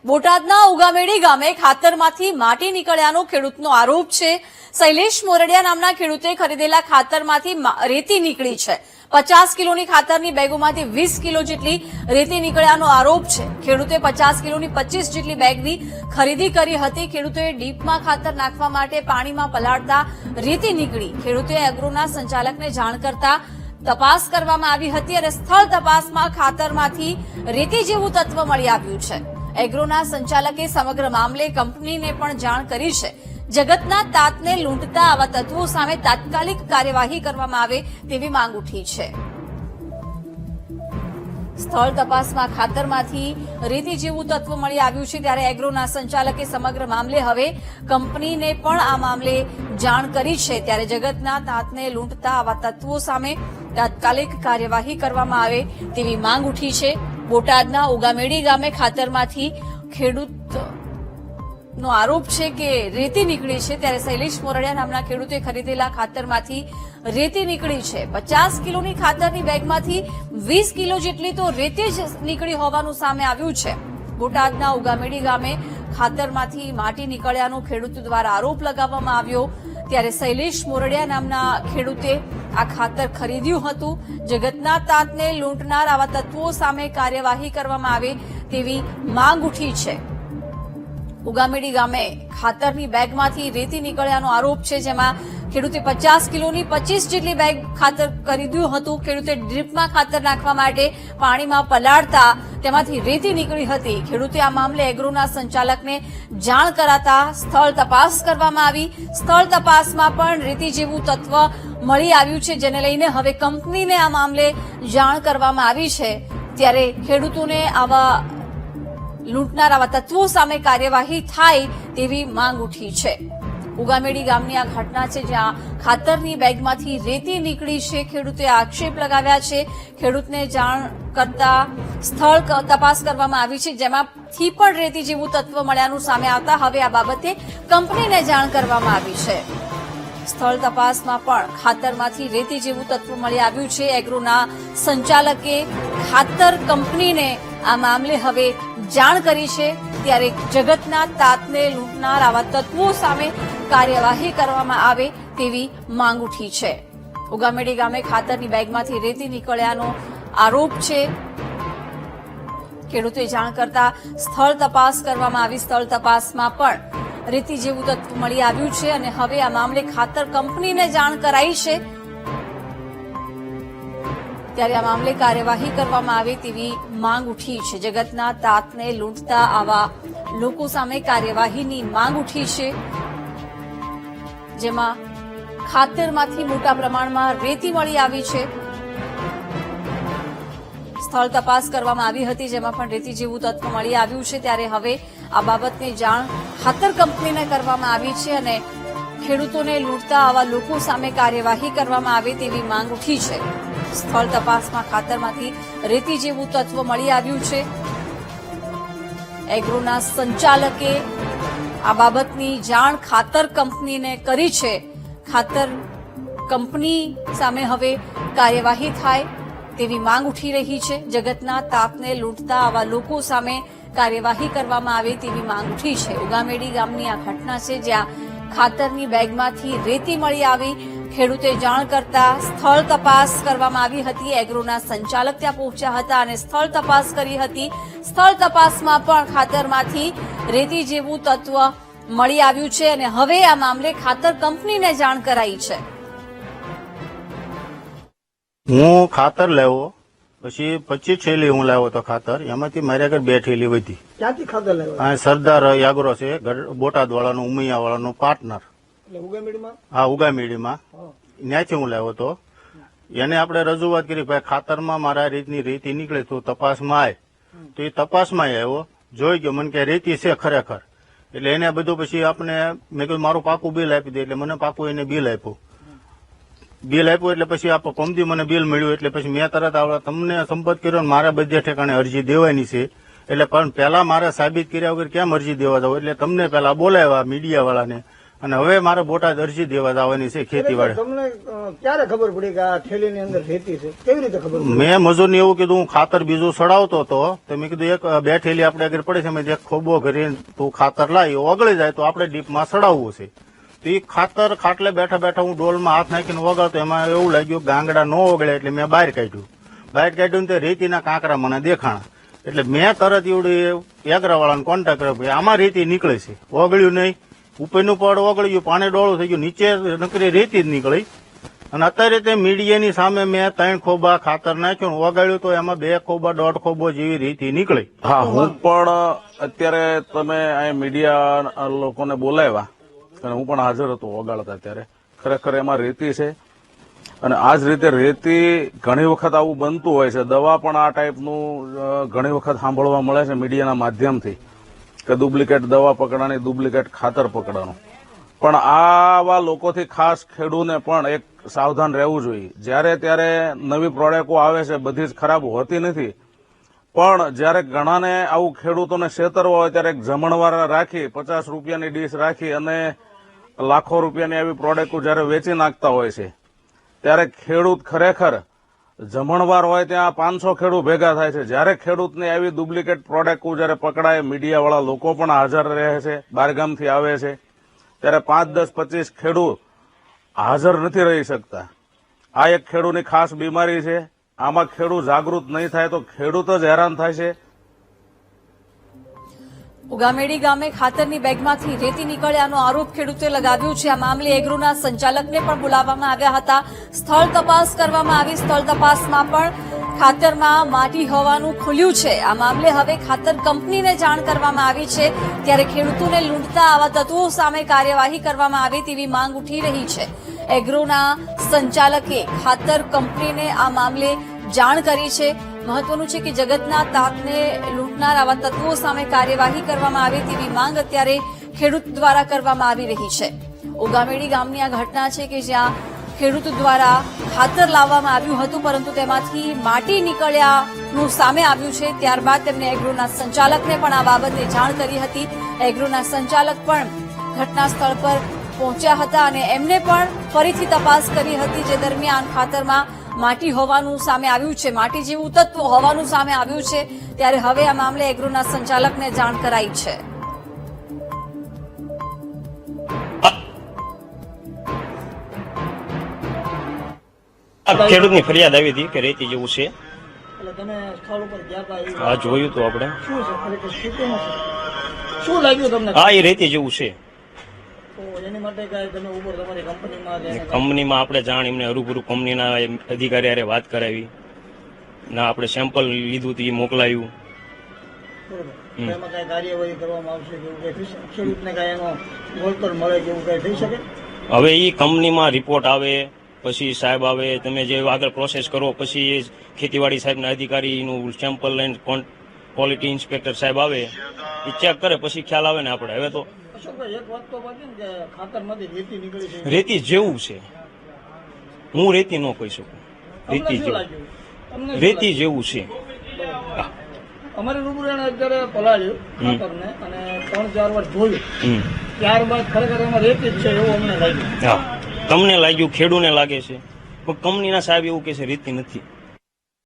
બોટાદના ઉગામેડી ગામે ખાતરમાંથી માટી નીકળ્યાનો ખેડૂતનો આરોપ છે। શૈલેષ મોરડિયા નામના ખેડૂતે ખરીદેલા ખાતરમાંથી રેતી નીકળી છે। 50 કિલોની ખાતરની બેગોમાંથી 20 કિલો જેટલી રેતી નીકળ્યાનો આરોપ છે। ખેડૂતે 50 કિલોની 25 જેટલી બેગની ખરીદી કરી હતી। ખેડૂતોએ ડીપમાં ખાતર નાખવા માટે પાણીમાં પલાળતા રેતી નીકળી। ખેડૂતે એગ્રોના સંચાલકને જાણ કરતા તપાસ કરવામાં આવી હતી અને સ્થળ તપાસમાં ખાતરમાંથી રેતી જેવું તત્વ મળી આવ્યું છે। એગ્રોના સંચાલકે સમગ્ર મામલે કંપનીને પણ જાણ કરી છે। જગતના તાતને લૂંટતા આવા તત્વો સામે તાત્કાલિક કાર્યવાહી કરવામાં આવે તેવી માંગ ઉઠી છે। સ્થળ તપાસમાં ખાતરમાંથી રેતી જેવું તત્વ મળી આવ્યું છે ત્યારે એગ્રોના સંચાલકે સમગ્ર મામલે હવે કંપનીને પણ આ મામલે જાણ કરી છે। ત્યારે જગતના તાતને લૂંટતા આવા તત્વો સામે તાત્કાલિક કાર્યવાહી કરવામાં આવે તેવી માંગ ઉઠી છે। બોટાદના ઉગામેડી ગામે ખાતરમાંથી ખેડૂતનો આરોપ છે કે રેતી નીકળી છે ત્યારે શૈલેષ મોરડિયા નામના ખેડૂતે ખરીદેલા ખાતરમાંથી રેતી નીકળી છે। 50 કિલોની ખાતરની બેગમાંથી 20 કિલો જેટલી તો રેતી જ નીકળી હોવાનું સામે આવ્યું છે। બોટાદના ઉગામેડી ગામે ખાતરમાંથી માટી નીકળ્યાનો ખેડૂત દ્વારા આરોપ લગાવવામાં આવ્યો ત્યારે શૈલેષ મોરડિયા નામના ખેડૂતે આ ખાતર ખરીદ્યું હતું। જગતના તાતને લૂંટનાર આવા તત્વો સામે કાર્યવાહી કરવામાં આવે તેવી માંગ ઉઠી છે। ઉગામેડી ગામે ખાતરની બેગમાંથી રેતી નીકળ્યાનો આરોપ છે જેમાં ખેડૂતે 50 કિલોની 25 જેટલી બેગ ખાતર ખરીદ્યું હતું। ખેડૂતે ડ્રીપમાં ખાતર નાખવા માટે પાણીમાં પલાળતા તેમાંથી રેતી નીકળી હતી। ખેડૂતે આ મામલે એગ્રોના સંચાલકને જાણ કરાતા સ્થળ તપાસ કરવામાં આવી। સ્થળ તપાસમાં પણ રેતી જેવું તત્વ મળી આવ્યું છે જેને લઈને હવે કંપનીને આ મામલે જાણ કરવામાં આવી છે। ત્યારે ખેડૂતોને આવા લૂંટનાર આવા તત્વો સામે કાર્યવાહી થાય તેવી માંગ ઉઠી છે। ઉગામેડી ગામની આ ઘટના છે જ્યાં ખાતરની બેગમાંથી રેતી નીકળી છે। ખેડૂતે આક્ષેપ લગાવ્યા છે। ખેડૂતને જાણ કરતા સ્થળ તપાસ કરવામાં આવી છે જેમાંથી પણ રેતી જેવું તત્વ મળ્યાનું સામે આવતા હવે આ બાબતે કંપનીને જાણ કરવામાં આવી છે। સ્થળ તપાસમાં પણ ખાતરમાંથી રેતી જેવું તત્વ મળી આવ્યું છે। એગ્રોના સંચાલકે ખાતર કંપનીને આ મામલે હવે જાણ કરી છે ત્યારે જગતના તાતને લૂંટનાર આવા તત્વો સામે કાર્યવાહી કરવામાં આવે તેવી માંગ ઉઠી છે। ઉગામેડી ગામે ખાતરની બેગમાંથી રેતી નીકળ્યાનો આરોપ છે। ખેડૂતે જાણ કરતા સ્થળ તપાસ કરવામાં આવી। સ્થળ તપાસમાં પણ રેતી જેવું તત્વ મળી આવ્યું છે અને હવે આ મામલે ખાતર કંપનીને જાણ કરાઈ છે ત્યારે આ મામલે કાર્યવાહી કરવામાં આવે તેવી માંગ ઉઠી છે। જગતના તાતને લૂંટતા આવા લોકો સામે કાર્યવાહીની માંગ ઉઠી છે જેમાં ખાતરમાંથી મોટા પ્રમાણમાં રેતી મળી આવી છે। સ્થળ તપાસ કરવામાં આવી હતી જેમાં પણ રેતી જેવું તત્વ મળી આવ્યું છે ત્યારે હવે આ બાબતની જાણ ખાતર કંપનીને કરવામાં આવી છે અને ખેડૂતોને લૂંટતા આવા લોકો સામે કાર્યવાહી કરવામાં આવે તેવી માંગ ઉઠી છે। સ્થળ તપાસમાં ખાતરમાંથી રેતી જેવું તત્વ મળી આવ્યું છે। એગ્રોના સંચાલકે આ બાબતની જાણ ખાતર કંપનીને કરી છે। ખાતર કંપની સામે હવે કાર્યવાહી થાય તેવી માંગ ઉઠી રહી છે। જગતના તાતને લૂંટતા આવા લોકો સામે કાર્યવાહી કરવામાં આવે તેવી માંગ ઉઠી છે। ઉગામેડી ગામની આ ઘટના છે જ્યાં ખાતરની બેગમાંથી રેતી મળી આવી। ખેડૂતે જાણ કરતા સ્થળ તપાસ કરવામાં આવી હતી। એગ્રોના સંચાલક ત્યાં પહોંચ્યા હતા અને સ્થળ તપાસ કરી હતી। સ્થળ તપાસમાં પણ ખાતરમાંથી રેતી જેવું તત્વ મળી આવ્યું છે અને હવે આ મામલે ખાતર કંપનીને જાણ કરાઈ છે। હું ખાતર લાવ્યો પછી 25 થેલી હું લાવ્યો તો ખાતર એમાંથી મારી આગળ 2 થેલી વધી। ક્યાંથી ખાતર લાવ્યો? આ સરદાર યાગરો છે બોટાદ વાળાનું ઉમૈયા વાળાનું પાર્ટનર। ઉગામેડીમાં? હા ઉગામેડીમાં ત્યાંથી હું લાવ્યો તો એને આપણે રજૂઆત કરી ભાઈ ખાતરમાં મારા રીતની રેતી નીકળે તો તપાસમાં આવે તો એ તપાસમાં આવ્યો જોઈ ગયો મને કે રેતી છે ખરેખર એટલે એને બધું પછી આપણે મેં કીધું મારું પાકું બિલ આપી દે એટલે મને પાકું એને બિલ આપ્યું એટલે પછી આ પમદી મને બિલ મળ્યું એટલે પછી મેં તરત તમને સંપર્ક કર્યો મારે બધે ઠેકાણે અરજી દેવાની છે એટલે પણ પહેલા મારે સાબિત કર્યા વગર કેમ અરજી દેવા જાવ એટલે તમને પહેલા બોલાવ્યા મીડિયા વાળાને અને હવે મારે બોટાદ અરજી દેવા જવાની છે ખેતીવાડી. તમને ક્યારે ખબર પડી કે આ થેલીની અંદર રેતી છે? કેવી રીતે ખબર પડી? મેં મજૂરને એવું કીધું, હું ખાતર બીજું સડાવતો હતો તો મેં કીધું એક બે થેલી આપણે આગળ પડે છે, મેં એક ખોબો ઘરી તું ખાતર લાવી, ઓગળી જાય તો આપણે ડીપમાં સડાવવું છે. તો એ ખાતર ખાટલે બેઠા બેઠા હું ડોલમાં હાથ નાખીને ઓગાળતો, એમાં એવું લાગ્યું ગાંગડા ન ઓગળે એટલે મેં બહાર કાઢ્યું તે રેતીના કાંકરા મને દેખાણા. એટલે મેં તરત એવડી એગરાવાળાને કોન્ટેક્ટ કર્યો, ભાઈ આમાં રેતી નીકળે છે. ઓગળ્યું નહીં, ઉપરનું પડ ઓગળ્યું, પાણી ડોળું થઈ ગયું, નીચે નકરી રેતી જ નીકળી. અને અત્યારે તે મીડિયાની સામે મેં 3 ખોબા ખાતર નાખ્યું, ઓગાળ્યું તો એમાં 2 ખોબા 1.5 ખોબો જેવી રેતી નીકળી. હા, હું પણ અત્યારે તમે આ મીડિયા લોકોને બોલાવ્યા અને હું પણ હાજર હતો ઓગાળતા ત્યારે. ખરેખર એમાં રેતી છે અને આ જ રીતે રેતી ઘણી વખત આવું બનતું હોય છે. દવા પણ આ ટાઈપનું ઘણી વખત સાંભળવા મળે છે મીડિયાના માધ્યમથી કે ડુપ્લિકેટ દવા પકડાની, ડુપ્લિકેટ ખાતર પકડાનું. પણ આવા લોકોથી ખાસ ખેડૂતને પણ એક સાવધાન રહેવું જોઈએ. જ્યારે ત્યારે નવી પ્રોડક્ટો આવે છે, બધી જ ખરાબ હોતી નથી, પણ જ્યારે ઘણાને આવું ખેડૂતોને છેતરવા હોય ત્યારે એક જમણવાર રાખી 50 રૂપિયાની ડીશ રાખી અને લાખો રૂપિયાની આવી પ્રોડક્ટો જ્યારે વેચી નાખતા હોય છે ત્યારે ખેડૂત ખરેખર જમણવાર હોય ત્યાં 500 ખેડૂત ભેગા થાય છે. જ્યારે ખેડૂતને આવી ડુપ્લિકેટ પ્રોડક્ટો જ્યારે પકડાય, મીડિયાવાળા લોકો પણ હાજર રહે છે, બહારગામથી આવે છે, ત્યારે 5, 10, 25 ખેડૂત હાજર નથી રહી શકતા. આ એક ખેડૂતની ખાસ બીમારી છે. આમાં ખેડૂત જાગૃત નહીં થાય તો ખેડૂત જ હેરાન થાય છે. ઉગામેડી ગામે ખાતરની બેગમાંથી રેતી નીકળ્યાનો આરોપ ખેડૂતે લગાવ્યો છે. આ મામલે એગ્રોના સંચાલકને પણ બોલાવવામાં આવ્યા હતા. સ્થળ તપાસ કરવામાં આવી. સ્થળ તપાસમાં પણ ખાતરમાં માટી હોવાનું ખુલ્યું છે. આ મામલે હવે ખાતર કંપનીને જાણ કરવામાં આવી છે. ત્યારે ખેડૂતોને લૂંટતા આવા તત્વો સામે કાર્યવાહી કરવામાં આવે તેવી માંગ ઉઠી રહી છે. એગ્રોના સંચાલકે ખાતર કંપનીને આ મામલે જાણ કરી છે. મહત્વનું છે કે જગતના તાતને લૂંટનાર આવા તત્વો સામે કાર્યવાહી કરવામાં આવે તેવી માંગ અત્યારે ખેડૂત દ્વારા કરવામાં આવી રહી છે. ઉગામેડી ગામની આ ઘટના છે કે જ્યાં ખેડૂત દ્વારા ખાતર લાવવામાં આવ્યું હતું, પરંતુ તેમાંથી માટી નીકળ્યાનું સામે આવ્યું છે. ત્યારબાદ તેમણે એગ્રોના સંચાલકને પણ આ બાબતે જાણ કરી હતી. એગ્રોના સંચાલક પણ ઘટના સ્થળ પર પહોંચ્યા હતા અને એમને પણ ફરીથી તપાસ કરી હતી, જે દરમિયાન ખાતરમાં માટી હોવાનું સામે આવ્યું છે, માટી જેવું તત્વ હોવાનું સામે આવ્યું છે. ત્યારે હવે આ મામલે એગ્રોના સંચાલકને જાણ કરાઈ છે. ખેડૂતની ફરિયાદ આવી હતી કે રેતી જેવું છે. એટલે તમે સ્થળ ઉપર ગયા હતા એ આ જોયું હતું આપણે. શું છે ખરેખર સ્થિતિમાં શું લાગ્યું તમને? હા, એ રેતી જેવું છે. તો એની માટે કાંઈ તમે ઉપર તમારી કંપનીમાં કે એને કંપનીમાં આપણે જાણ એમને હરૂભરૂ કંપનીના અધિકારી હારે વાત કરાવી ના, આપણે સેમ્પલ લીધું હતું, એ મોકલાયું. બરોબર. તો એમાં કાંઈ કાર્યવાહી કરવામાં આવશે કે એવું કંઈ થઈ શકે? ખેડૂતને કાંઈ એનો વળતર મળે કે એવું કાંઈ થઈ શકે? હવે એ કંપનીમાં રિપોર્ટ આવે પછી સાહેબ આવે, તમે જે આગળ પ્રોસેસ કરો પછી એ ખેતીવાડી સાહેબના અધિકારીનું સેમ્પલ લઈને ક્વોલિટી ઇન્સ્પેક્ટર સાહેબ આવે, એ ચેક કરે પછી ખ્યાલ આવે ને આપણે. હવે તો અશોકભાઈ, એક વાત તો બાકી ને કે ખાતરમાંથી રેતી નીકળી છે. રેતી જેવું છે, હું રેતી ન કહી શકું. તમને રેતી શું જેવું, લાગ્યું? તમને શું રેતી જેવું છે. લાગ્યું? અમારી રૂબરૂ એને અત્યારે પલાળ્યું ખાતરને અને 3-4 વાર જોયું, હમ. ત્યારબાદ ખરેખર એમાં રેતી જ છે એવું અમને લાગ્યું. હા, તમને લાગ્યું, ખેડૂને લાગે છે, પણ કંપનીના સાહેબ એવું કહે છે રેતી નથી.